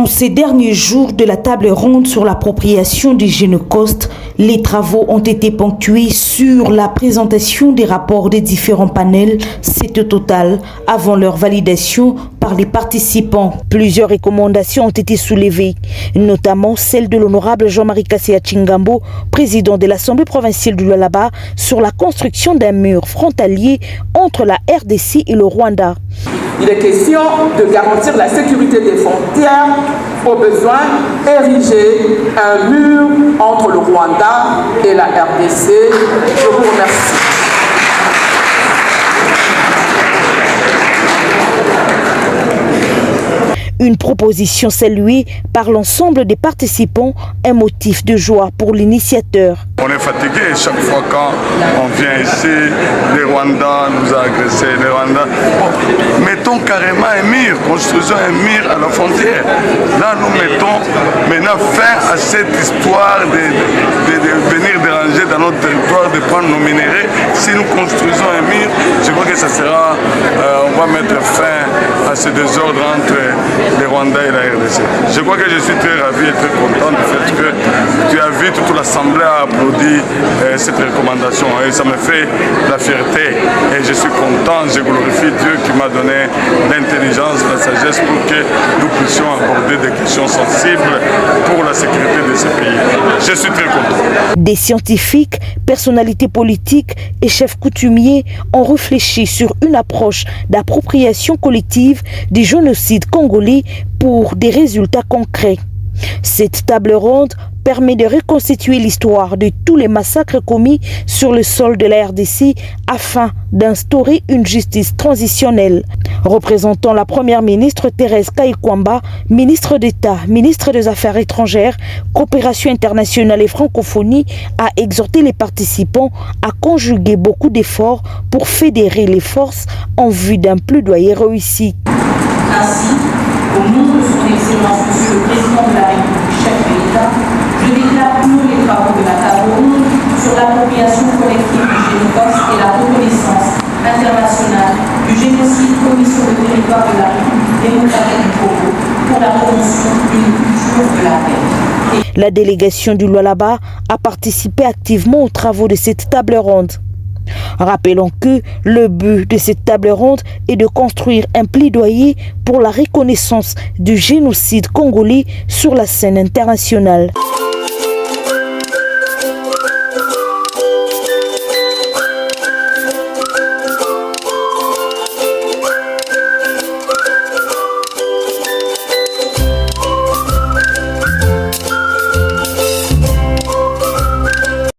En ces derniers jours de la table ronde sur l'appropriation du Génocost, les travaux ont été ponctués sur la présentation des rapports des différents panels, c'est au total, avant leur validation par les participants. Plusieurs recommandations ont été soulevées, notamment celle de l'honorable Jean-Marie Kasséa Tchingambo, président de l'Assemblée provinciale du Lualaba, sur la construction d'un mur frontalier entre la RDC et le Rwanda. Il est question de garantir la sécurité des frontières, au besoin ériger un mur entre le Rwanda et la RDC. Je vous remercie. Une proposition saluée par l'ensemble des participants, un motif de joie pour l'initiateur. On est fatigué chaque fois quand on vient ici, les Rwandais nous a agressés, les Rwandais. Bon, mettons carrément un mur, construisons un mur à la frontière. Là, nous mettons maintenant fin à cette histoire de venir déranger dans notre territoire, de prendre nos minéraux. Si nous construisons un mur, je crois que ça sera, on va mettre fin à ce désordre entre les Rwandais et la RDC. Je crois que je suis très ravi et très content du fait que tu as vu toute l'Assemblée a applaudi cette recommandation et ça me fait la fierté et je suis content, je glorifie Dieu qui m'a donné l'intelligence, la sagesse pour que nous puissions aborder des questions sensibles pour la sécurité de ce pays. Je suis très content. Des scientifiques, personnalités politiques et chefs coutumiers ont réfléchi sur une approche d'appropriation collective du génocide congolais pour des résultats concrets. Cette table ronde permet de reconstituer l'histoire de tous les massacres commis sur le sol de la RDC afin d'instaurer une justice transitionnelle. Représentant la première ministre Thérèse Kayikwamba, ministre d'État, ministre des Affaires étrangères, coopération internationale et francophonie, a exhorté les participants à conjuguer beaucoup d'efforts pour fédérer les forces en vue d'un plaidoyer réussi. Ainsi, au nom de son Excellence, Monsieur le Président de la République, chef de l'État, je déclare clos les travaux de la table ronde sur l'appropriation collective du Génocost et la reconnaissance internationale du génocide commis sur le territoire de la République démocratique du Congo pour la promotion d'une culture de la paix. La délégation du Lualaba a participé activement aux travaux de cette table ronde. Rappelons que le but de cette table ronde est de construire un plaidoyer pour la reconnaissance du génocide congolais sur la scène internationale.